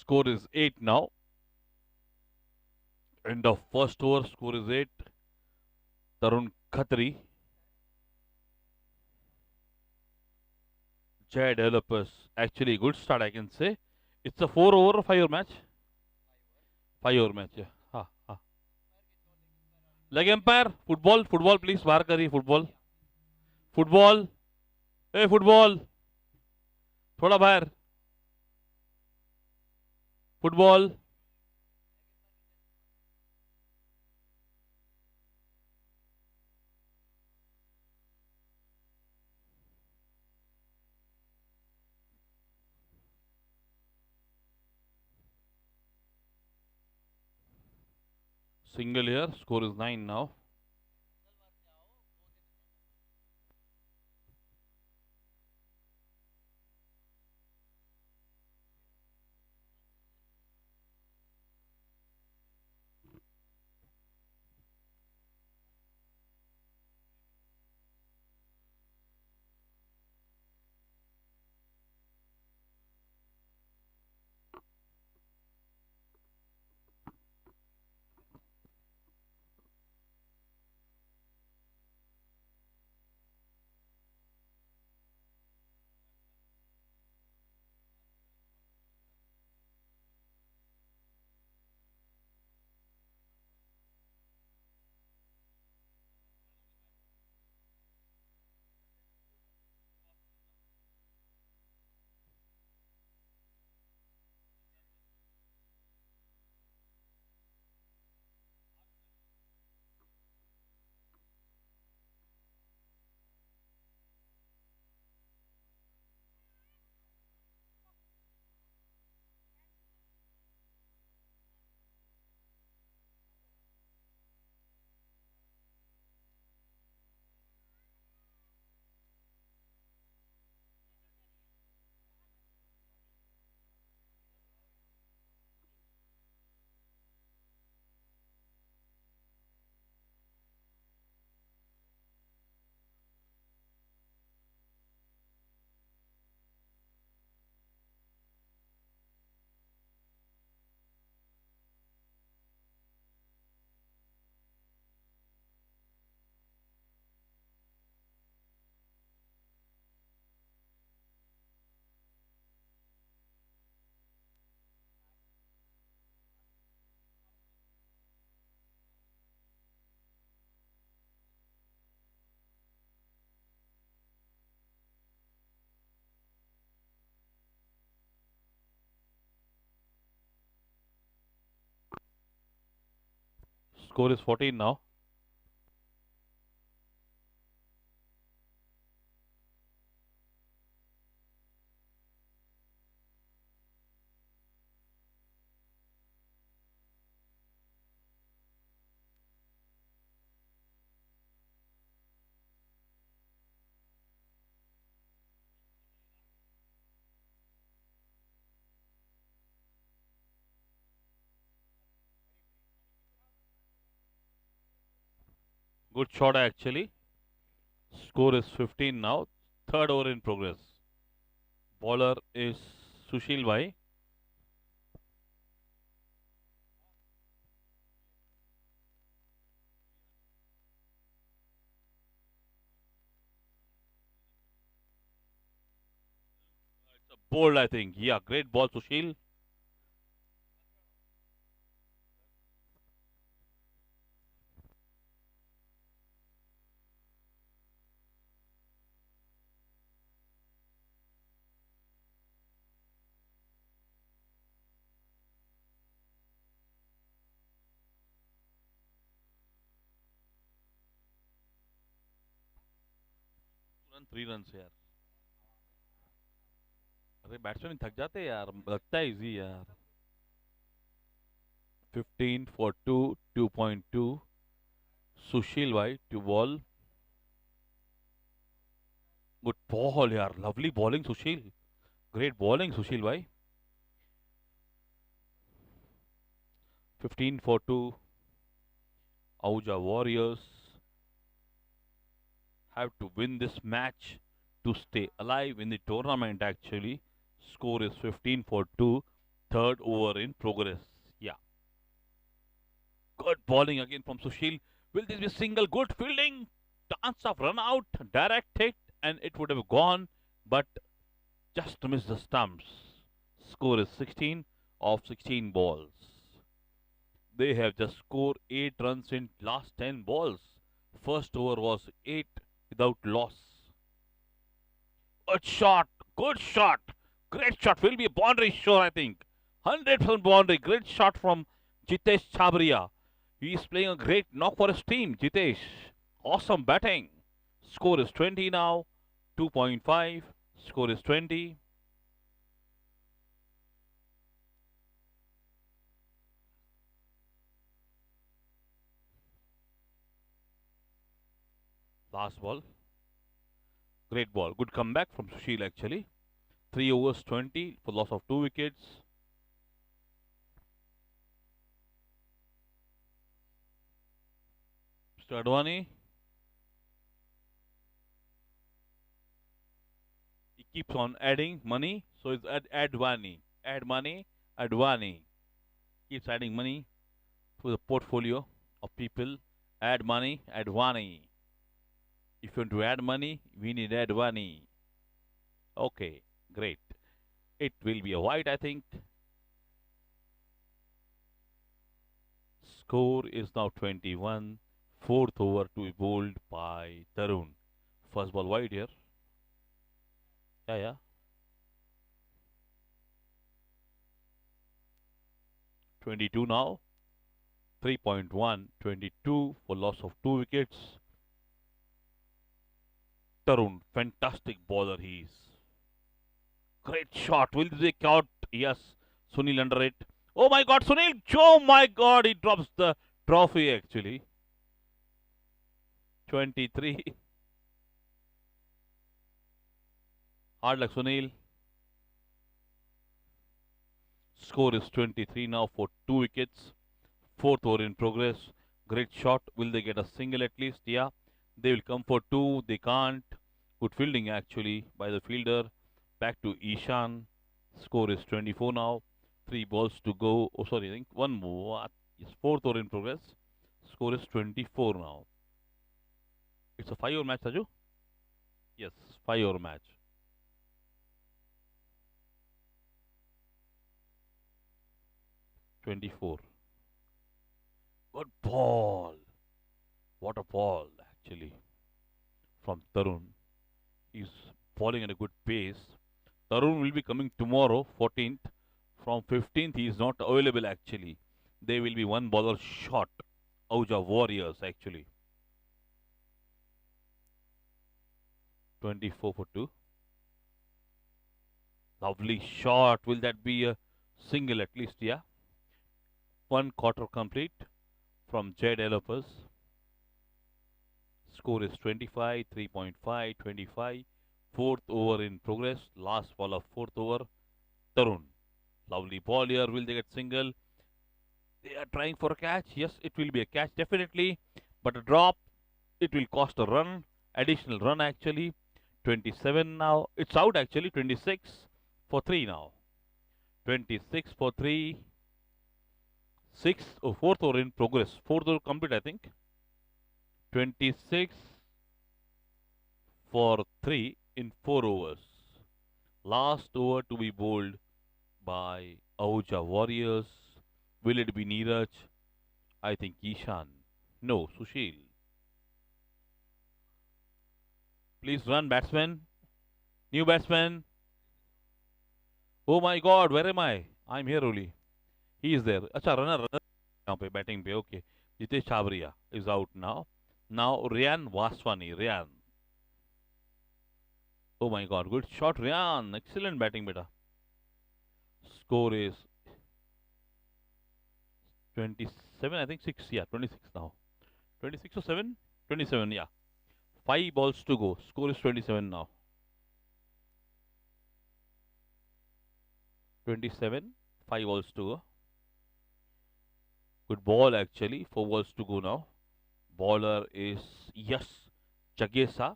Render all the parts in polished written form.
Score is 8 now. End of first over. Score is 8. Tarun Khatri. Jai Developers. Actually, good start, I can say. It's a 4 over 5 over match. 5 over match, yeah. हाँ हाँ. Leg empire. Football. Football, please. बाहर करिए football. Football. Hey, football. थोड़ा बाहर. Football. Single here. Score is 9 now. Score is 14 now. Good shot, actually. Score is 15 now. Third over in progress. Bowler is Sushil Bhai. It's a bold, I think. Yeah, great ball, Sushil. Run 3 runs यार. अरे batsman थक जाते हैं यार. लगता है easy यार. 15 for 2, 2.2. Sushil Bhai to ball. Good ball yaar. Lovely bowling, Sushil. Great bowling, Sushil Bhai. 15 for 2. Auja Warriors have to win this match to stay alive in the tournament, actually. Score is 15 for 2. Third over in progress. Yeah. Good bowling again from Sushil. Will this be a single? Good fielding. Chance of run out. Direct hit. And it would have gone. But just missed the stumps. Score is 16 of 16 balls. They have just scored 8 runs in last 10 balls. First over was 8 without loss. Good shot. Good shot. Great shot. Will be a boundary, sure, I think. 100% boundary. Great shot from Jitesh Chabria. He is playing a great knock for his team. Jitesh. Awesome batting. Score is 20 now. 2.5. Score is 20. Last ball. Great ball. Good comeback from Sushil actually. 3 overs 20 for loss of 2 wickets. Mr. Advani. He keeps on adding money. So it's Advani. Add money. Advani. Keeps adding money to the portfolio of people. Add money. Advani. If you want to add money, we need Advani. Okay, great. It will be a white, I think. Score is now 21. Fourth over to be bowled by Tarun. First ball wide here. Yeah, yeah. 22 now. 3.1. 22 for loss of 2 wickets. Tarun, fantastic bowler he is. Great shot. Will they count? Yes. Sunil under it. Oh my god, Sunil! Oh my god, he drops the trophy actually. 23. Hard luck, Sunil. Score is 23 now for 2 wickets. Fourth over in progress. Great shot. Will they get a single at least? Yeah. They will come for 2. They can't. Good fielding actually by the fielder. Back to Ishan. Score is 24 now. 3 balls to go. Oh, sorry, I think one more. Yes, fourth over in progress. Score is 24 now. It's a 5-over match, Saju? Yes, 5-over match. '24. Good ball. What a ball, actually, from Tarun. He's bowling at a good pace. Tarun will be coming tomorrow, 14th. From 15th, he is not available, actually. They will be one bowler short. Auja Warriors, actually. 24 for 2. Lovely shot. Will that be a single at least? Yeah. 1/4 complete from Jay Developers. Score is 25, 3.5, 25. Fourth over in progress. Last ball of fourth over. Tarun. Lovely ball here. Will they get single? They are trying for a catch. Yes, it will be a catch definitely. But a drop. It will cost a run. Additional run actually. 27 now. It's out actually. 26 for 3 now. 26 for 3. Fourth over in progress. Fourth over complete, I think. 26 for 3 in 4 overs. Last over to be bowled by Ahuja Warriors. Will it be Neeraj? I think Ishan. No, Sushil. Please run, batsman. New batsman. Oh my god, where am I? I'm here only. He is there. Acha, runner. Now pe batting pe, okay. Jitesh Chabria is out now. Now Ryan Vaswani. Ryan. Oh my god, good shot, Ryan. Excellent batting, beta. Score is 27, I think 6. Yeah, 26 now. 26 or 7? 27, yeah. 5 balls to go. Score is 27 now. 27. 5 balls to go. Good ball actually. 4 balls to go now. Bowler is Yash Jagesa.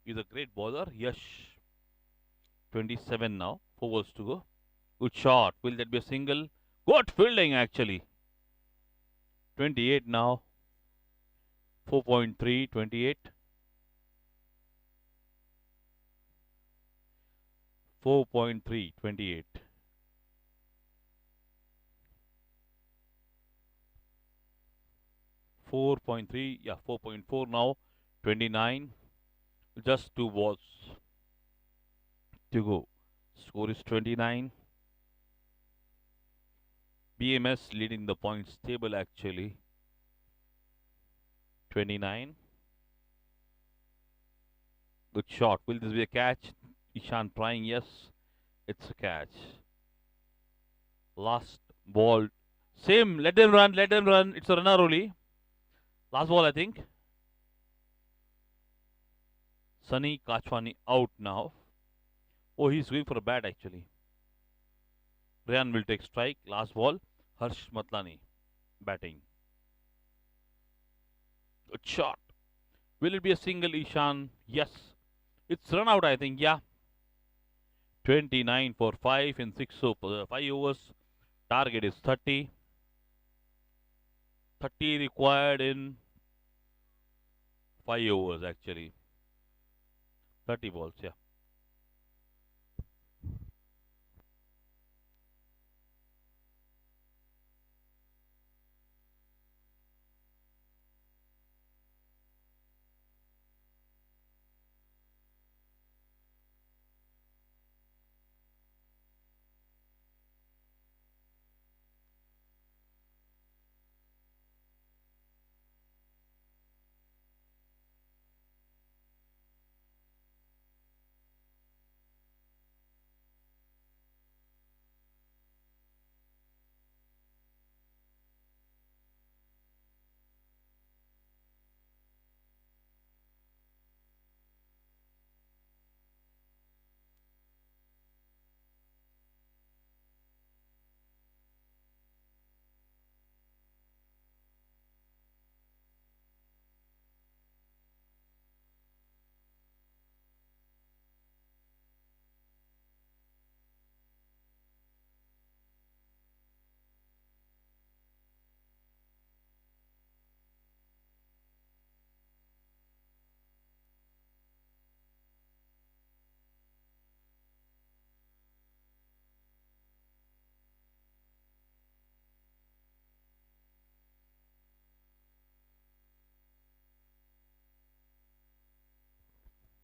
He's a great bowler. Yash. 27 now. 4 balls to go. Good shot. Will that be a single? Good fielding actually. 28 now. 4.3, 28. 4.3, 28. 4.3, yeah, 4.4 now. 29. Just two balls to go. Score is 29. BMS leading the points table actually. 29. Good shot. Will this be a catch? Ishan trying. Yes, it's a catch. Last ball. Same. Let them run. Let them run. It's a runner only. Last ball, I think. Sunny Kachwani out now. Oh, he's going for a bat actually. Ryan will take strike. Last ball. Harsh Matlani batting. Good shot. Will it be a single, Ishan? Yes. It's run out, I think. Yeah. 29 for 5 in 5 overs. Target is 30. 30 required in 5 overs actually. 30 balls, yeah.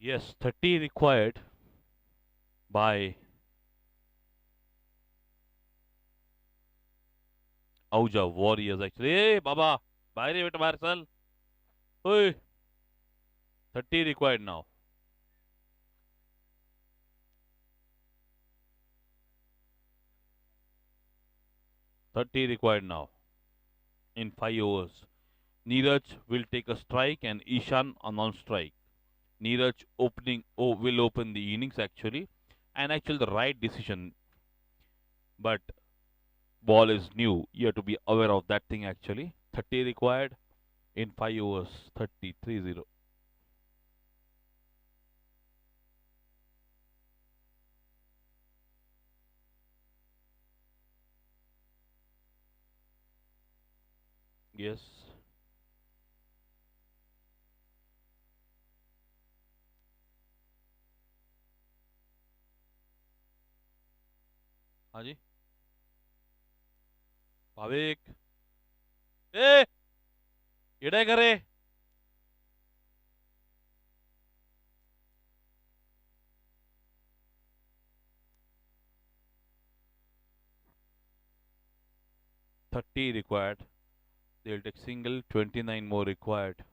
Yes, 30 required by Auja Warriors actually. Hey, Baba, Bahari beta bahar chal. Oi, 30 required now. 30 required now in 5 overs. Neeraj will take a strike and Ishan a non-strike. Neeraj will open the innings actually, and actually the right decision. But ball is new. You have to be aware of that thing actually. 30 required in 5 overs. 30-30. Yes. हाँ जी. भाविक. ए इड़े करे. 30 required. They'll take single. 29 more required.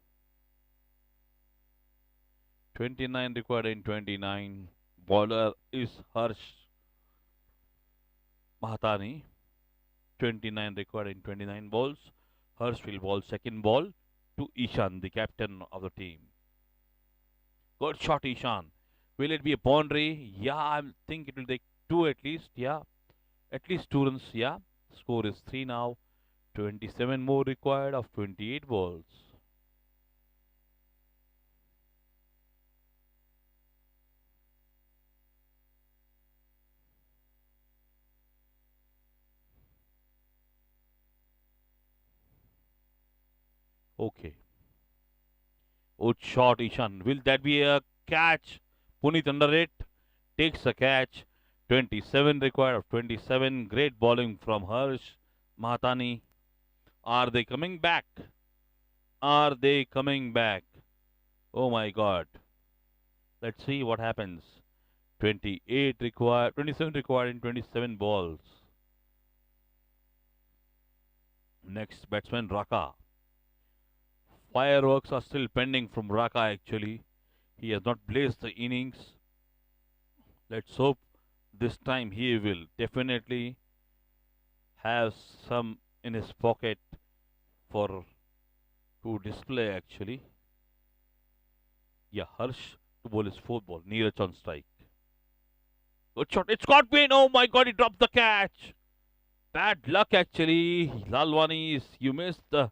29 required in 29. Bowler is Harsh Mahatani. 29 required in 29 balls. Harsh will bowl second ball to Ishan, the captain of the team. Good shot, Ishan. Will it be a boundary? Yeah, I think it will take two at least. Yeah, at least 2 runs. Yeah, score is 3 now. 27 more required of 28 balls. Okay. Good shot, Ishan. Will that be a catch? Puneet under it. Takes a catch. 27 required of 27. Great bowling from Harsh Mahatani. Are they coming back? Are they coming back? Oh my God. Let's see what happens. 28 required, 27 required in 27 balls. Next batsman Raka. Fireworks are still pending from Raka actually. He has not blazed the innings. Let's hope this time he will definitely have some in his pocket for to display actually. Yeah, Harsh to bowl his fourth ball. Neeraj on strike. Good shot. It's got Wayne. Oh my God, he dropped the catch. Bad luck actually. Lalwani, you missed the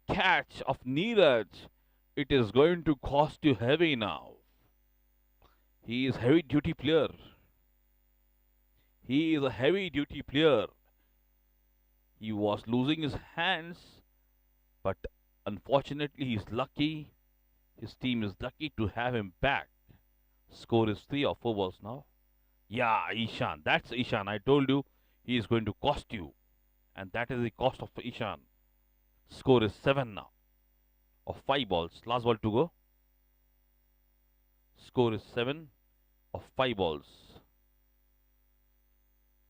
catch of Neeraj. It is going to cost you heavy now. He is heavy duty player. He is a heavy duty player. He was losing his hands, but unfortunately he's lucky. His team is lucky to have him back. Score is 3 or 4 balls now. Yeah, Ishan. That's Ishan. I told you he is going to cost you. And that is the cost of Ishan. Score is 7 now. Of 5 balls. Last ball to go. Score is 7 of 5 balls.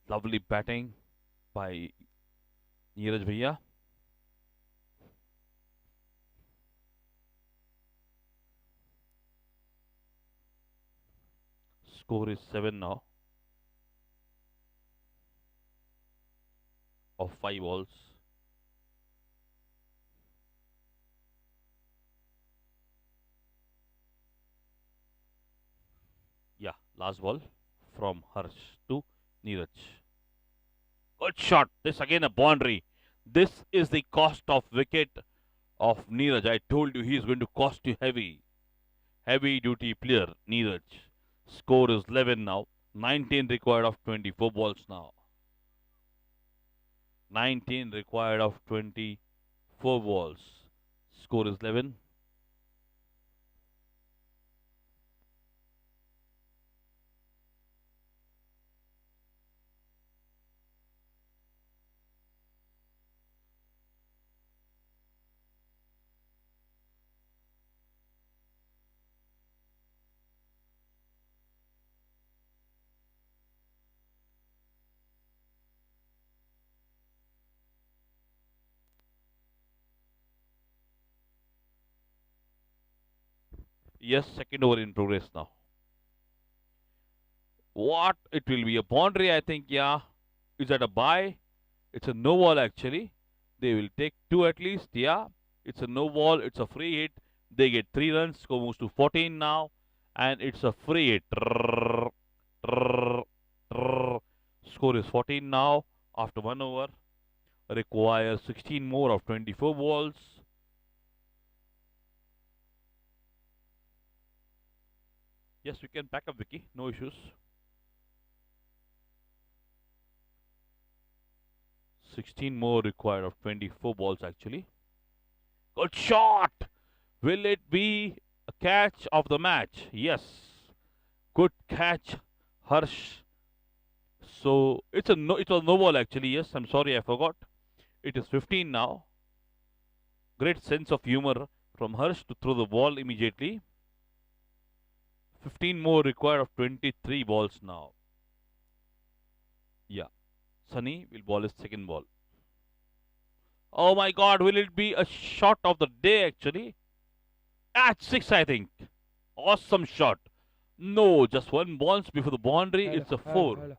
Lovely batting by Neeraj Bhaiya. Score is 7 now. Of 5 balls. Yeah, last ball from Harsh to Neeraj. Good shot. This again a boundary. This is the cost of wicket of Neeraj. I told you he is going to cost you heavy. Heavy duty player, Neeraj. Score is 11 now. 19 required of 24 balls now. 19 required of 24 balls. Score is 11. Yes, second over in progress now. What? It will be a boundary, I think. Yeah. Is that a bye? It's a no ball actually. They will take 2 at least. Yeah. It's a no ball. It's a free hit. They get 3 runs. Score moves to 14 now. And it's a free hit. Score is 14 now after 1 over. Requires 16 more of 24 balls. Yes, we can back up, Vicky. No issues. 16 more required of 24 balls actually. Good shot! Will it be a catch of the match? Yes. Good catch, Harsh. So it's a no. It was no ball actually. Yes, I'm sorry, I forgot. It is 15 now. Great sense of humor from Harsh to throw the ball immediately. 15 more required of 23 balls now. Yeah. Sunny will bowl his second ball. Oh my God, will it be a shot of the day actually? At 6, I think. Awesome shot. No, just one bounce before the boundary. It's a 4.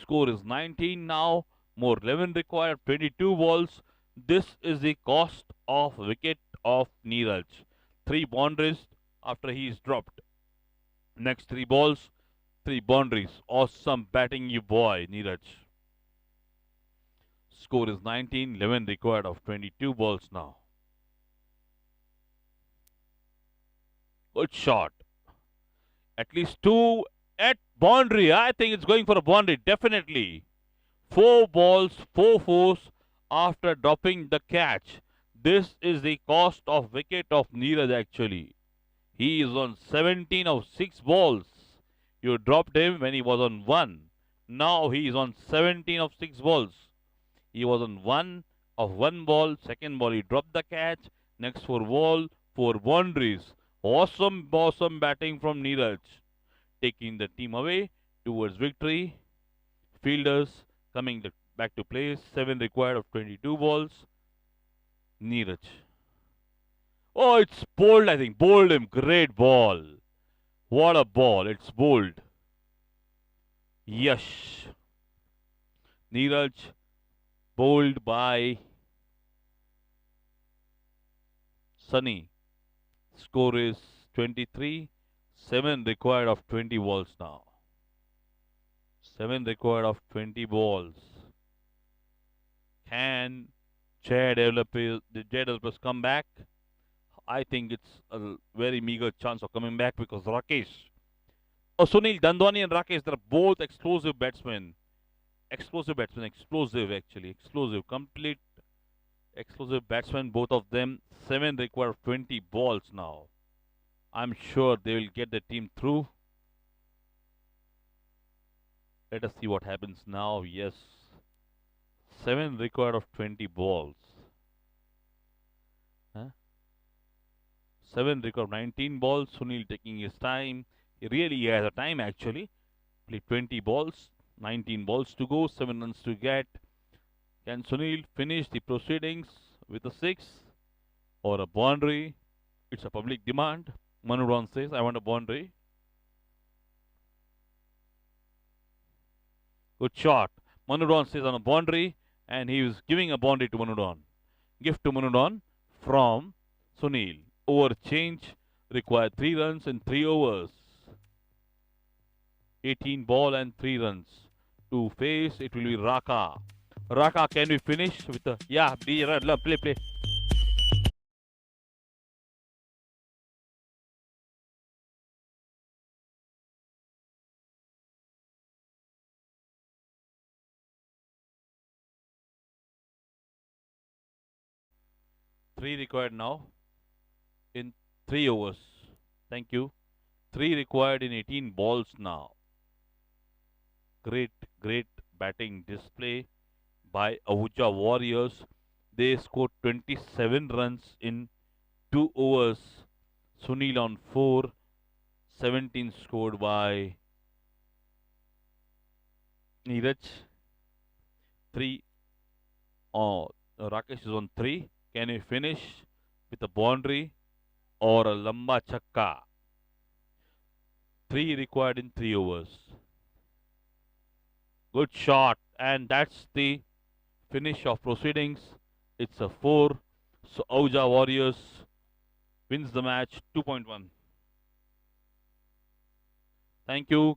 Score is 19 now. More 11 required. 22 balls. This is the cost of wicket of Neeraj. 3 boundaries after he is dropped. Next 3 balls, 3 boundaries. Awesome batting, you boy, Neeraj. Score is 19. 11 required of 22 balls now. Good shot. At least 2 at boundary. I think it's going for a boundary. Definitely. 4 balls, 4 fours after dropping the catch. This is the cost of wicket of Neeraj actually. He is on 17 of 6 balls. You dropped him when he was on 1. Now he is on 17 of 6 balls. He was on 1 of 1 ball. Second ball he dropped the catch. Next 4 ball, 4 boundaries. Awesome batting from Neeraj. Taking the team away towards victory. Fielders coming back to place. 7 required of 22 balls. Neeraj. Oh, it's bowled, I think. Bowled him. Great ball. What a ball. It's bowled. Yash. Neeraj bowled by Sunny. Score is 23. 7 required of 20 balls now. 7 required of 20 balls. Can the Jay developers come back? I think it's a very meager chance of coming back because Sunil Dandwani and Rakesh, they're both explosive batsmen. Explosive actually. Explosive, complete explosive batsmen, both of them. 7 require 20 balls now. I'm sure they will get the team through. Let us see what happens now. Yes. 7 required of 20 balls. Huh? 7 required 19 balls. Sunil taking his time. He has a time actually. Play 20 balls. 19 balls to go. 7 runs to get. Can Sunil finish the proceedings with a 6 or a boundary? It's a public demand. Manu says, I want a boundary. Good shot. Manu says on a boundary, and he is giving a boundary to Manu. Gift to Manu from Sunil. Over change required 3 runs in 3 overs. 18 ball and 3 runs. To face, it will be Raka. Raka, can we finish with the... Yeah, play. 3 required now in 3 overs. Thank you. 3 required in 18 balls now. Great batting display by Ahuja Warriors. They scored 27 runs in 2 overs. Sunil on 4. 17 scored by Neeraj. 3. Rakesh is on 3. Can he finish with a boundary or a lamba chakka? 3 required in 3 overs. Good shot, and that's the finish of proceedings. It's a 4. So Ahuja Warriors wins the match 2.1. Thank you.